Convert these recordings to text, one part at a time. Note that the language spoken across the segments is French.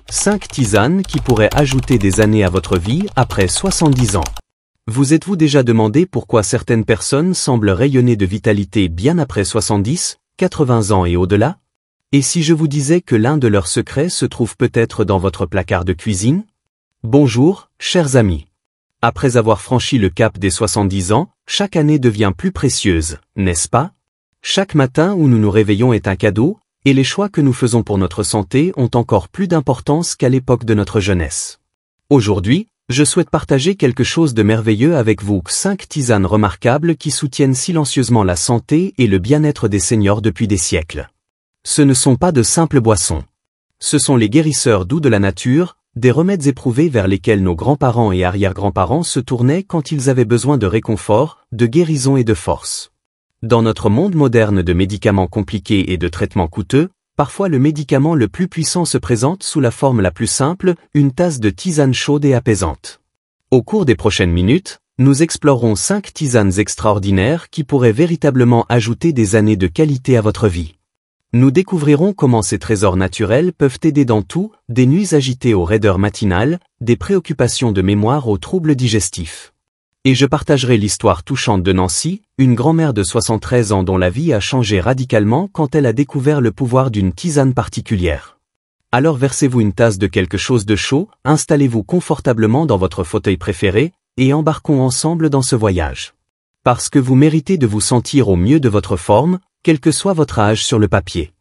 5 tisanes qui pourraient ajouter des années à votre vie après 70 ans. Vous êtes-vous déjà demandé pourquoi certaines personnes semblent rayonner de vitalité bien après 70, 80 ans et au-delà? Et si je vous disais que l'un de leurs secrets se trouve peut-être dans votre placard de cuisine? Bonjour, chers amis. Après avoir franchi le cap des 70 ans, chaque année devient plus précieuse, n'est-ce pas? Chaque matin où nous nous réveillons est un cadeau, et les choix que nous faisons pour notre santé ont encore plus d'importance qu'à l'époque de notre jeunesse. Aujourd'hui, je souhaite partager quelque chose de merveilleux avec vous, 5 tisanes remarquables qui soutiennent silencieusement la santé et le bien-être des seniors depuis des siècles. Ce ne sont pas de simples boissons. Ce sont les guérisseurs doux de la nature, des remèdes éprouvés vers lesquels nos grands-parents et arrière-grands-parents se tournaient quand ils avaient besoin de réconfort, de guérison et de force. Dans notre monde moderne de médicaments compliqués et de traitements coûteux, parfois le médicament le plus puissant se présente sous la forme la plus simple, une tasse de tisane chaude et apaisante. Au cours des prochaines minutes, nous explorerons 5 tisanes extraordinaires qui pourraient véritablement ajouter des années de qualité à votre vie. Nous découvrirons comment ces trésors naturels peuvent aider dans tout, des nuits agitées aux raideurs matinales, des préoccupations de mémoire aux troubles digestifs. Et je partagerai l'histoire touchante de Nancy, une grand-mère de 73 ans dont la vie a changé radicalement quand elle a découvert le pouvoir d'une tisane particulière. Alors versez-vous une tasse de quelque chose de chaud, installez-vous confortablement dans votre fauteuil préféré, et embarquons ensemble dans ce voyage. Parce que vous méritez de vous sentir au mieux de votre forme, quel que soit votre âge sur le papier.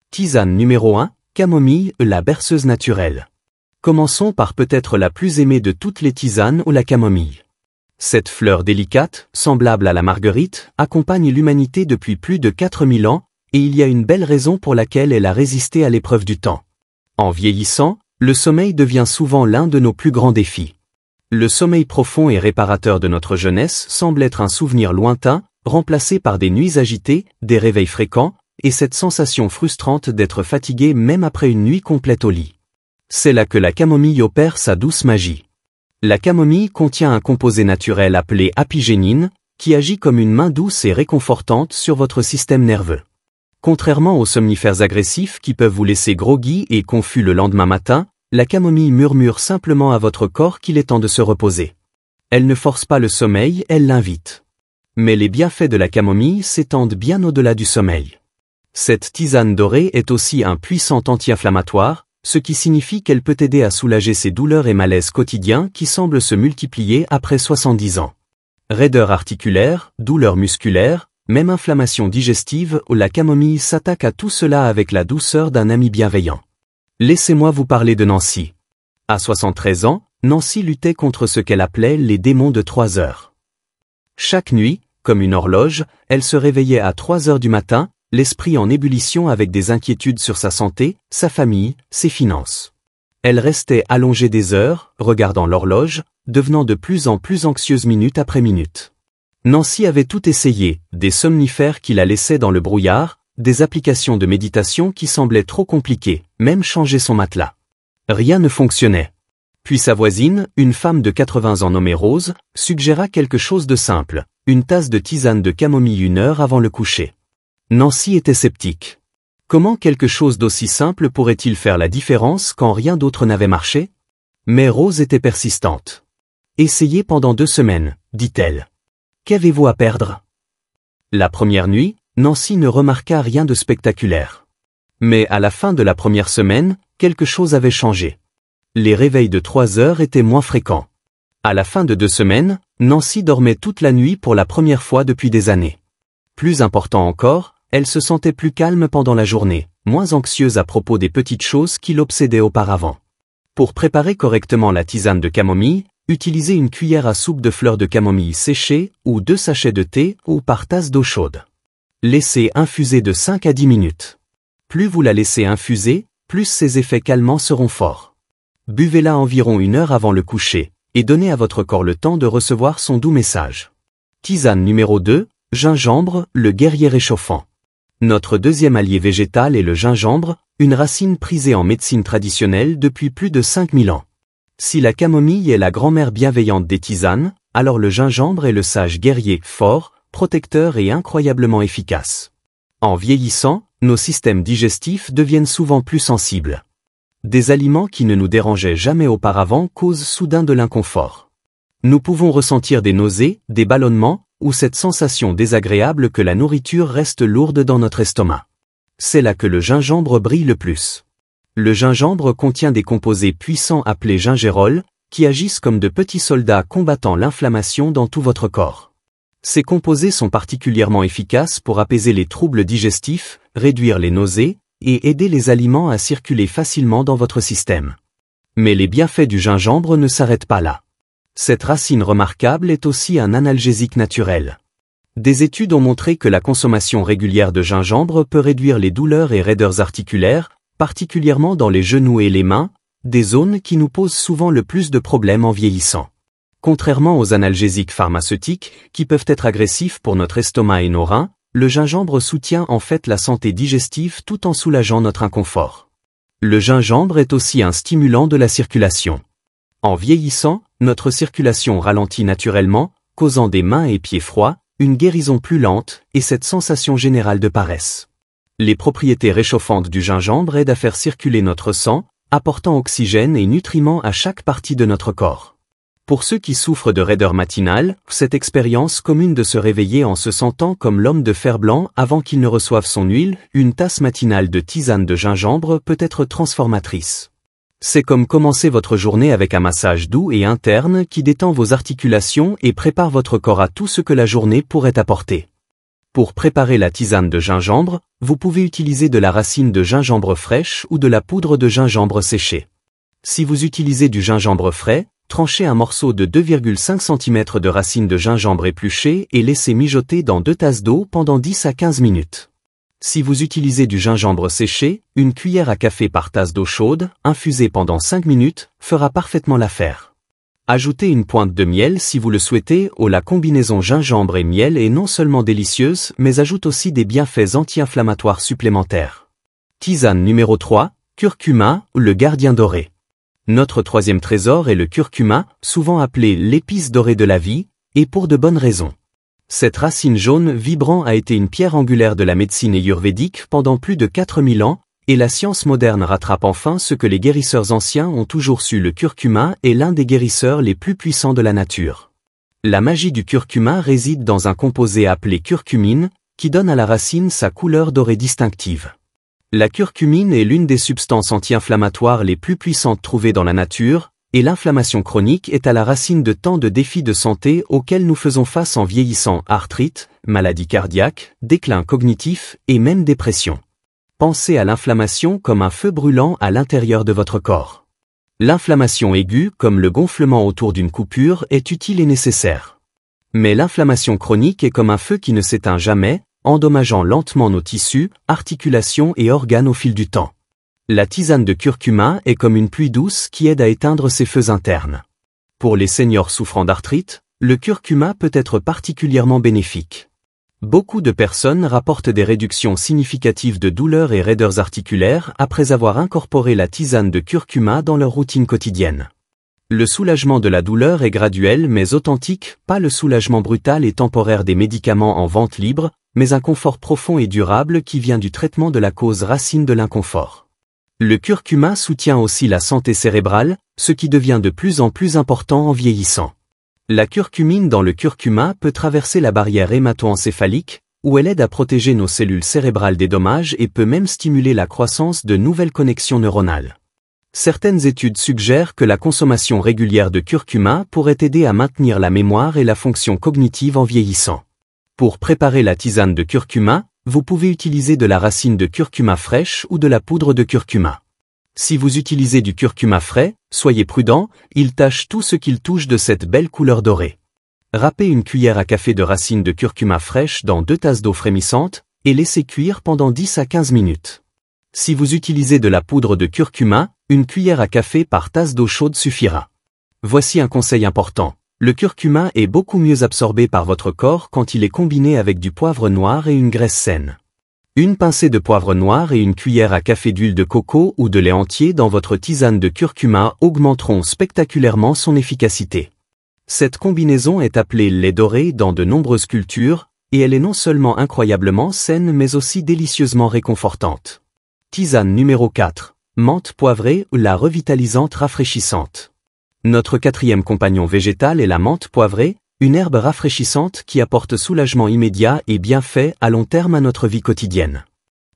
Tisane numéro 1, camomille, la berceuse naturelle. Commençons par peut-être la plus aimée de toutes les tisanes ou la camomille. Cette fleur délicate, semblable à la marguerite, accompagne l'humanité depuis plus de 4000 ans, et il y a une belle raison pour laquelle elle a résisté à l'épreuve du temps. En vieillissant, le sommeil devient souvent l'un de nos plus grands défis. Le sommeil profond et réparateur de notre jeunesse semble être un souvenir lointain, remplacé par des nuits agitées, des réveils fréquents, et cette sensation frustrante d'être fatigué même après une nuit complète au lit. C'est là que la camomille opère sa douce magie. La camomille contient un composé naturel appelé apigénine, qui agit comme une main douce et réconfortante sur votre système nerveux. Contrairement aux somnifères agressifs qui peuvent vous laisser groggy et confus le lendemain matin, la camomille murmure simplement à votre corps qu'il est temps de se reposer. Elle ne force pas le sommeil, elle l'invite. Mais les bienfaits de la camomille s'étendent bien au-delà du sommeil. Cette tisane dorée est aussi un puissant anti-inflammatoire, ce qui signifie qu'elle peut aider à soulager ces douleurs et malaises quotidiens qui semblent se multiplier après 70 ans. Raideur articulaire, douleurs musculaires, même inflammation digestive, la camomille s'attaque à tout cela avec la douceur d'un ami bienveillant. Laissez-moi vous parler de Nancy. À 73 ans, Nancy luttait contre ce qu'elle appelait les démons de 3 heures. Chaque nuit, comme une horloge, elle se réveillait à 3 heures du matin, l'esprit en ébullition avec des inquiétudes sur sa santé, sa famille, ses finances. Elle restait allongée des heures, regardant l'horloge, devenant de plus en plus anxieuse minute après minute. Nancy avait tout essayé, des somnifères qui la laissaient dans le brouillard, des applications de méditation qui semblaient trop compliquées, même changer son matelas. Rien ne fonctionnait. Puis sa voisine, une femme de 80 ans nommée Rose, suggéra quelque chose de simple, une tasse de tisane de camomille 1 heure avant le coucher. Nancy était sceptique. Comment quelque chose d'aussi simple pourrait-il faire la différence quand rien d'autre n'avait marché? Mais Rose était persistante. Essayez pendant 2 semaines, dit-elle. Qu'avez-vous à perdre? La première nuit, Nancy ne remarqua rien de spectaculaire. Mais à la fin de la première semaine, quelque chose avait changé. Les réveils de 3 heures étaient moins fréquents. À la fin de 2 semaines, Nancy dormait toute la nuit pour la première fois depuis des années. Plus important encore, elle se sentait plus calme pendant la journée, moins anxieuse à propos des petites choses qui l'obsédaient auparavant. Pour préparer correctement la tisane de camomille, utilisez une cuillère à soupe de fleurs de camomille séchées ou 2 sachets de thé ou par tasse d'eau chaude. Laissez infuser de 5 à 10 minutes. Plus vous la laissez infuser, plus ses effets calmants seront forts. Buvez-la environ 1 heure avant le coucher, et donnez à votre corps le temps de recevoir son doux message. Tisane numéro 2, gingembre, le guerrier réchauffant. Notre deuxième allié végétal est le gingembre, une racine prisée en médecine traditionnelle depuis plus de 5000 ans. Si la camomille est la grand-mère bienveillante des tisanes, alors le gingembre est le sage guerrier, fort, protecteur et incroyablement efficace. En vieillissant, nos systèmes digestifs deviennent souvent plus sensibles. Des aliments qui ne nous dérangeaient jamais auparavant causent soudain de l'inconfort. Nous pouvons ressentir des nausées, des ballonnements, ou cette sensation désagréable que la nourriture reste lourde dans notre estomac. C'est là que le gingembre brille le plus. Le gingembre contient des composés puissants appelés gingérol, qui agissent comme de petits soldats combattant l'inflammation dans tout votre corps. Ces composés sont particulièrement efficaces pour apaiser les troubles digestifs, réduire les nausées, et aider les aliments à circuler facilement dans votre système. Mais les bienfaits du gingembre ne s'arrêtent pas là. Cette racine remarquable est aussi un analgésique naturel. Des études ont montré que la consommation régulière de gingembre peut réduire les douleurs et raideurs articulaires, particulièrement dans les genoux et les mains, des zones qui nous posent souvent le plus de problèmes en vieillissant. Contrairement aux analgésiques pharmaceutiques, qui peuvent être agressifs pour notre estomac et nos reins, le gingembre soutient en fait la santé digestive tout en soulageant notre inconfort. Le gingembre est aussi un stimulant de la circulation. En vieillissant, notre circulation ralentit naturellement, causant des mains et pieds froids, une guérison plus lente, et cette sensation générale de paresse. Les propriétés réchauffantes du gingembre aident à faire circuler notre sang, apportant oxygène et nutriments à chaque partie de notre corps. Pour ceux qui souffrent de raideur matinale, cette expérience commune de se réveiller en se sentant comme l'homme de fer blanc avant qu'il ne reçoive son huile, une tasse matinale de tisane de gingembre peut être transformatrice. C'est comme commencer votre journée avec un massage doux et interne qui détend vos articulations et prépare votre corps à tout ce que la journée pourrait apporter. Pour préparer la tisane de gingembre, vous pouvez utiliser de la racine de gingembre fraîche ou de la poudre de gingembre séchée. Si vous utilisez du gingembre frais, tranchez un morceau de 2,5 cm de racine de gingembre épluchée et laissez mijoter dans 2 tasses d'eau pendant 10 à 15 minutes. Si vous utilisez du gingembre séché, une cuillère à café par tasse d'eau chaude, infusée pendant 5 minutes, fera parfaitement l'affaire. Ajoutez une pointe de miel si vous le souhaitez. La combinaison gingembre et miel est non seulement délicieuse mais ajoute aussi des bienfaits anti-inflammatoires supplémentaires. Tisane numéro 3, curcuma, le gardien doré. Notre troisième trésor est le curcuma, souvent appelé l'épice dorée de la vie, et pour de bonnes raisons. Cette racine jaune vibrant a été une pierre angulaire de la médecine ayurvédique pendant plus de 4000 ans, et la science moderne rattrape enfin ce que les guérisseurs anciens ont toujours su. Le curcuma est l'un des guérisseurs les plus puissants de la nature. La magie du curcuma réside dans un composé appelé curcumine, qui donne à la racine sa couleur dorée distinctive. La curcumine est l'une des substances anti-inflammatoires les plus puissantes trouvées dans la nature, et l'inflammation chronique est à la racine de tant de défis de santé auxquels nous faisons face en vieillissant: arthrite, maladie cardiaque, déclin cognitif et même dépression. Pensez à l'inflammation comme un feu brûlant à l'intérieur de votre corps. L'inflammation aiguë, comme le gonflement autour d'une coupure, est utile et nécessaire. Mais l'inflammation chronique est comme un feu qui ne s'éteint jamais, endommageant lentement nos tissus, articulations et organes au fil du temps. La tisane de curcuma est comme une pluie douce qui aide à éteindre ces feux internes. Pour les seniors souffrant d'arthrite, le curcuma peut être particulièrement bénéfique. Beaucoup de personnes rapportent des réductions significatives de douleurs et raideurs articulaires après avoir incorporé la tisane de curcuma dans leur routine quotidienne. Le soulagement de la douleur est graduel mais authentique, pas le soulagement brutal et temporaire des médicaments en vente libre, mais un confort profond et durable qui vient du traitement de la cause racine de l'inconfort. Le curcuma soutient aussi la santé cérébrale, ce qui devient de plus en plus important en vieillissant. La curcumine dans le curcuma peut traverser la barrière hémato-encéphalique, où elle aide à protéger nos cellules cérébrales des dommages et peut même stimuler la croissance de nouvelles connexions neuronales. Certaines études suggèrent que la consommation régulière de curcuma pourrait aider à maintenir la mémoire et la fonction cognitive en vieillissant. Pour préparer la tisane de curcuma, vous pouvez utiliser de la racine de curcuma fraîche ou de la poudre de curcuma. Si vous utilisez du curcuma frais, soyez prudent, il tache tout ce qu'il touche de cette belle couleur dorée. Râpez une cuillère à café de racine de curcuma fraîche dans 2 tasses d'eau frémissante, et laissez cuire pendant 10 à 15 minutes. Si vous utilisez de la poudre de curcuma, une cuillère à café par tasse d'eau chaude suffira. Voici un conseil important. Le curcuma est beaucoup mieux absorbé par votre corps quand il est combiné avec du poivre noir et une graisse saine. Une pincée de poivre noir et une cuillère à café d'huile de coco ou de lait entier dans votre tisane de curcuma augmenteront spectaculairement son efficacité. Cette combinaison est appelée lait doré dans de nombreuses cultures, et elle est non seulement incroyablement saine mais aussi délicieusement réconfortante. Tisane numéro 4. Menthe poivrée ou la revitalisante rafraîchissante. Notre quatrième compagnon végétal est la menthe poivrée, une herbe rafraîchissante qui apporte soulagement immédiat et bienfait à long terme à notre vie quotidienne.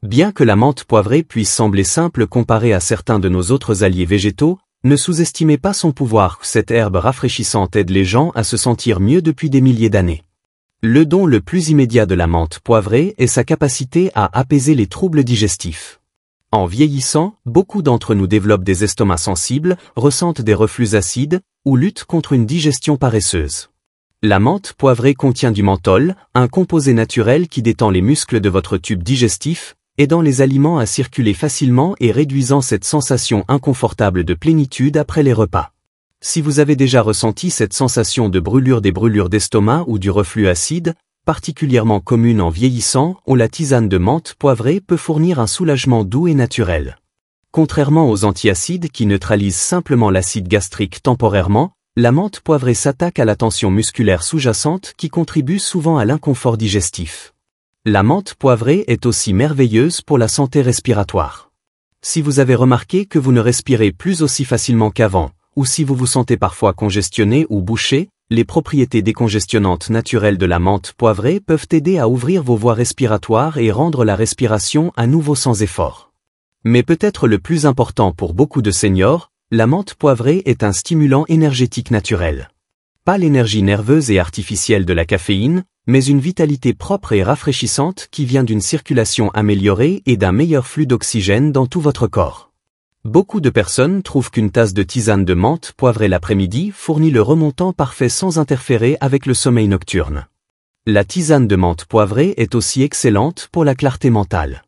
Bien que la menthe poivrée puisse sembler simple comparée à certains de nos autres alliés végétaux, ne sous-estimez pas son pouvoir, cette herbe rafraîchissante aide les gens à se sentir mieux depuis des milliers d'années. Le don le plus immédiat de la menthe poivrée est sa capacité à apaiser les troubles digestifs. En vieillissant, beaucoup d'entre nous développent des estomacs sensibles, ressentent des reflux acides, ou luttent contre une digestion paresseuse. La menthe poivrée contient du menthol, un composé naturel qui détend les muscles de votre tube digestif, aidant les aliments à circuler facilement et réduisant cette sensation inconfortable de plénitude après les repas. Si vous avez déjà ressenti cette sensation de brûlure des brûlures d'estomac ou du reflux acide, particulièrement commune en vieillissant, la tisane de menthe poivrée peut fournir un soulagement doux et naturel. Contrairement aux antiacides qui neutralisent simplement l'acide gastrique temporairement, la menthe poivrée s'attaque à la tension musculaire sous-jacente qui contribue souvent à l'inconfort digestif. La menthe poivrée est aussi merveilleuse pour la santé respiratoire. Si vous avez remarqué que vous ne respirez plus aussi facilement qu'avant, ou si vous vous sentez parfois congestionné ou bouché, les propriétés décongestionnantes naturelles de la menthe poivrée peuvent aider à ouvrir vos voies respiratoires et rendre la respiration à nouveau sans effort. Mais peut-être le plus important pour beaucoup de seniors, la menthe poivrée est un stimulant énergétique naturel. Pas l'énergie nerveuse et artificielle de la caféine, mais une vitalité propre et rafraîchissante qui vient d'une circulation améliorée et d'un meilleur flux d'oxygène dans tout votre corps. Beaucoup de personnes trouvent qu'une tasse de tisane de menthe poivrée l'après-midi fournit le remontant parfait sans interférer avec le sommeil nocturne. La tisane de menthe poivrée est aussi excellente pour la clarté mentale.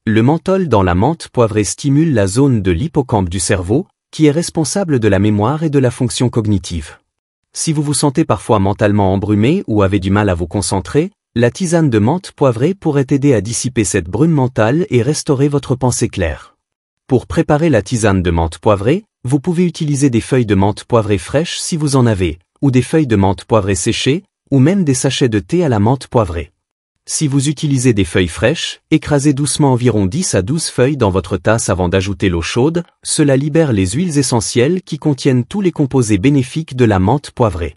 Le menthol dans la menthe poivrée stimule la zone de l'hippocampe du cerveau, qui est responsable de la mémoire et de la fonction cognitive. Si vous vous sentez parfois mentalement embrumé ou avez du mal à vous concentrer, la tisane de menthe poivrée pourrait aider à dissiper cette brume mentale et restaurer votre pensée claire. Pour préparer la tisane de menthe poivrée, vous pouvez utiliser des feuilles de menthe poivrée fraîches si vous en avez, ou des feuilles de menthe poivrée séchées, ou même des sachets de thé à la menthe poivrée. Si vous utilisez des feuilles fraîches, écrasez doucement environ 10 à 12 feuilles dans votre tasse avant d'ajouter l'eau chaude, cela libère les huiles essentielles qui contiennent tous les composés bénéfiques de la menthe poivrée.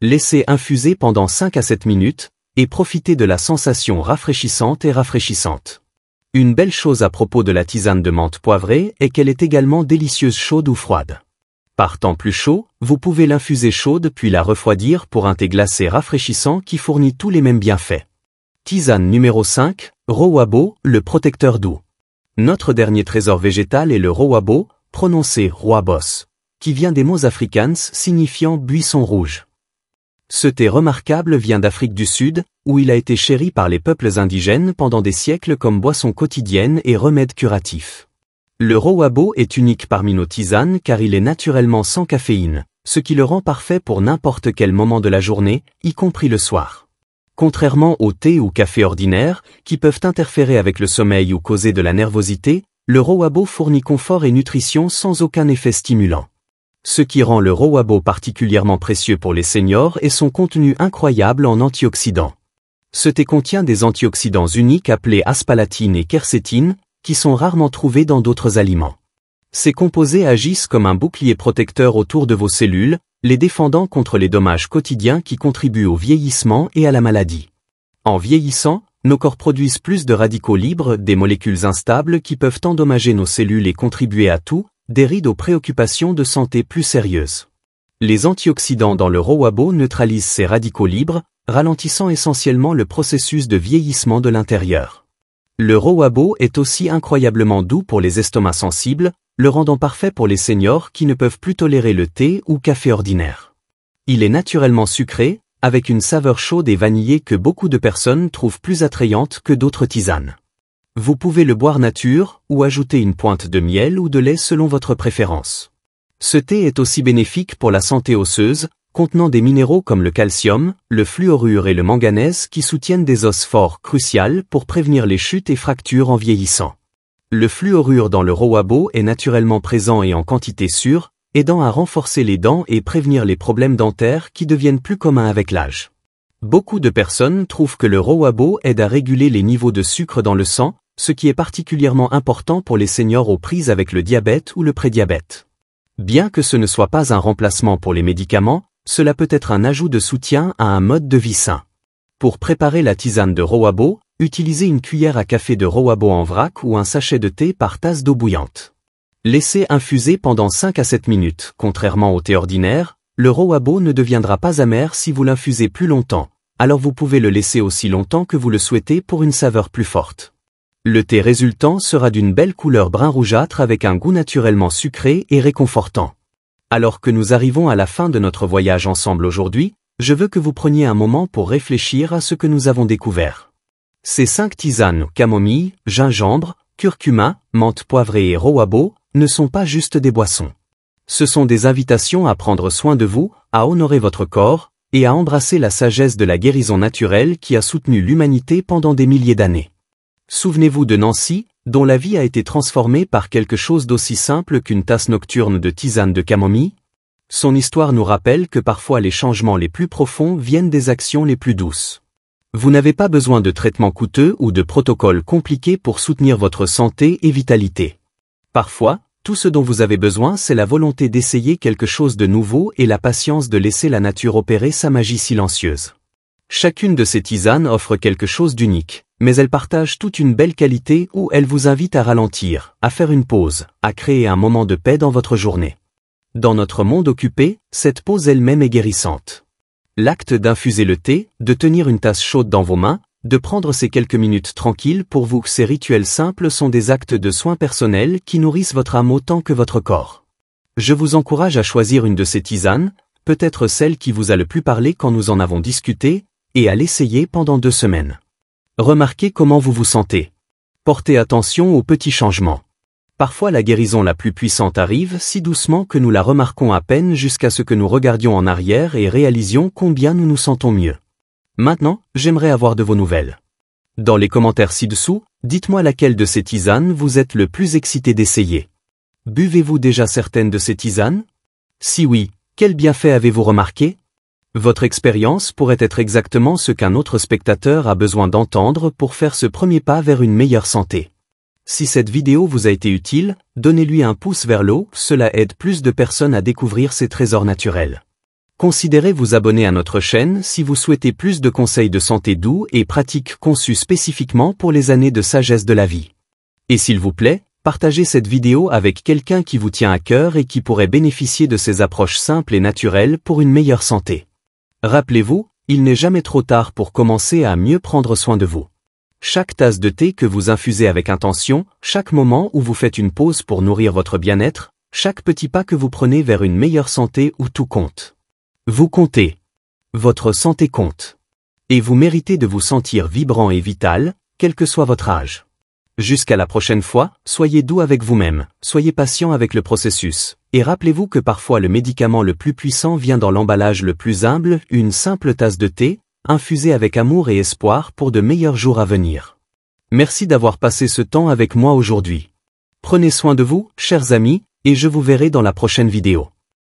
Laissez infuser pendant 5 à 7 minutes, et profitez de la sensation rafraîchissante et rafraîchissante. Une belle chose à propos de la tisane de menthe poivrée est qu'elle est également délicieuse chaude ou froide. Par temps plus chaud, vous pouvez l'infuser chaude puis la refroidir pour un thé glacé rafraîchissant qui fournit tous les mêmes bienfaits. Tisane numéro 5, Rowabo, le protecteur doux. Notre dernier trésor végétal est le Rowabo, prononcé Rooibos, qui vient des mots afrikaans signifiant buisson rouge. Ce thé remarquable vient d'Afrique du Sud, où il a été chéri par les peuples indigènes pendant des siècles comme boisson quotidienne et remède curatif. Le Rowabo est unique parmi nos tisanes car il est naturellement sans caféine, ce qui le rend parfait pour n'importe quel moment de la journée, y compris le soir. Contrairement au thé ou café ordinaire, qui peuvent interférer avec le sommeil ou causer de la nervosité, le Rowabo fournit confort et nutrition sans aucun effet stimulant. Ce qui rend le Rowabo particulièrement précieux pour les seniors est son contenu incroyable en antioxydants. Ce thé contient des antioxydants uniques appelés aspalatine et quercétine, qui sont rarement trouvés dans d'autres aliments. Ces composés agissent comme un bouclier protecteur autour de vos cellules, les défendant contre les dommages quotidiens qui contribuent au vieillissement et à la maladie. En vieillissant, nos corps produisent plus de radicaux libres, des molécules instables qui peuvent endommager nos cellules et contribuer à tout, des rides aux préoccupations de santé plus sérieuses. Les antioxydants dans le Rowabo neutralisent ces radicaux libres, ralentissant essentiellement le processus de vieillissement de l'intérieur. Le Rowabo est aussi incroyablement doux pour les estomacs sensibles, le rendant parfait pour les seniors qui ne peuvent plus tolérer le thé ou café ordinaire. Il est naturellement sucré, avec une saveur chaude et vanillée que beaucoup de personnes trouvent plus attrayante que d'autres tisanes. Vous pouvez le boire nature, ou ajouter une pointe de miel ou de lait selon votre préférence. Ce thé est aussi bénéfique pour la santé osseuse, contenant des minéraux comme le calcium, le fluorure et le manganèse qui soutiennent des os forts cruciaux pour prévenir les chutes et fractures en vieillissant. Le fluorure dans le Rowabo est naturellement présent et en quantité sûre, aidant à renforcer les dents et prévenir les problèmes dentaires qui deviennent plus communs avec l'âge. Beaucoup de personnes trouvent que le Rowabo aide à réguler les niveaux de sucre dans le sang, ce qui est particulièrement important pour les seniors aux prises avec le diabète ou le prédiabète. Bien que ce ne soit pas un remplacement pour les médicaments, cela peut être un ajout de soutien à un mode de vie sain. Pour préparer la tisane de Roabo, utilisez une cuillère à café de Roabo en vrac ou un sachet de thé par tasse d'eau bouillante. Laissez infuser pendant 5 à 7 minutes. Contrairement au thé ordinaire, le Roabo ne deviendra pas amer si vous l'infusez plus longtemps, alors vous pouvez le laisser aussi longtemps que vous le souhaitez pour une saveur plus forte. Le thé résultant sera d'une belle couleur brun rougeâtre avec un goût naturellement sucré et réconfortant. Alors que nous arrivons à la fin de notre voyage ensemble aujourd'hui, je veux que vous preniez un moment pour réfléchir à ce que nous avons découvert. Ces 5 tisanes, camomille, gingembre, curcuma, menthe poivrée et Roabo, ne sont pas juste des boissons. Ce sont des invitations à prendre soin de vous, à honorer votre corps, et à embrasser la sagesse de la guérison naturelle qui a soutenu l'humanité pendant des milliers d'années. Souvenez-vous de Nancy, dont la vie a été transformée par quelque chose d'aussi simple qu'une tasse nocturne de tisane de camomille. Son histoire nous rappelle que parfois les changements les plus profonds viennent des actions les plus douces. Vous n'avez pas besoin de traitements coûteux ou de protocoles compliqués pour soutenir votre santé et vitalité. Parfois, tout ce dont vous avez besoin c'est la volonté d'essayer quelque chose de nouveau et la patience de laisser la nature opérer sa magie silencieuse. Chacune de ces tisanes offre quelque chose d'unique, mais elles partagent toute une belle qualité où elles vous invitent à ralentir, à faire une pause, à créer un moment de paix dans votre journée. Dans notre monde occupé, cette pause elle-même est guérissante. L'acte d'infuser le thé, de tenir une tasse chaude dans vos mains, de prendre ces quelques minutes tranquilles pour vous, ces rituels simples sont des actes de soins personnels qui nourrissent votre âme autant que votre corps. Je vous encourage à choisir une de ces tisanes, peut-être celle qui vous a le plus parlé quand nous en avons discuté, et à l'essayer pendant 2 semaines. Remarquez comment vous vous sentez. Portez attention aux petits changements. Parfois la guérison la plus puissante arrive si doucement que nous la remarquons à peine jusqu'à ce que nous regardions en arrière et réalisions combien nous nous sentons mieux. Maintenant, j'aimerais avoir de vos nouvelles. Dans les commentaires ci-dessous, dites-moi laquelle de ces tisanes vous êtes le plus excité d'essayer. Buvez-vous déjà certaines de ces tisanes? Si oui, quels bienfaits avez-vous remarqué? Votre expérience pourrait être exactement ce qu'un autre spectateur a besoin d'entendre pour faire ce premier pas vers une meilleure santé. Si cette vidéo vous a été utile, donnez-lui un pouce vers le haut, cela aide plus de personnes à découvrir ces trésors naturels. Considérez vous abonner à notre chaîne si vous souhaitez plus de conseils de santé doux et pratiques conçus spécifiquement pour les années de sagesse de la vie. Et s'il vous plaît, partagez cette vidéo avec quelqu'un qui vous tient à cœur et qui pourrait bénéficier de ces approches simples et naturelles pour une meilleure santé. Rappelez-vous, il n'est jamais trop tard pour commencer à mieux prendre soin de vous. Chaque tasse de thé que vous infusez avec intention, chaque moment où vous faites une pause pour nourrir votre bien-être, chaque petit pas que vous prenez vers une meilleure santé où tout compte. Vous comptez. Votre santé compte. Et vous méritez de vous sentir vibrant et vital, quel que soit votre âge. Jusqu'à la prochaine fois, soyez doux avec vous-même, soyez patient avec le processus, et rappelez-vous que parfois le médicament le plus puissant vient dans l'emballage le plus humble, une simple tasse de thé, infusée avec amour et espoir pour de meilleurs jours à venir. Merci d'avoir passé ce temps avec moi aujourd'hui. Prenez soin de vous, chers amis, et je vous verrai dans la prochaine vidéo.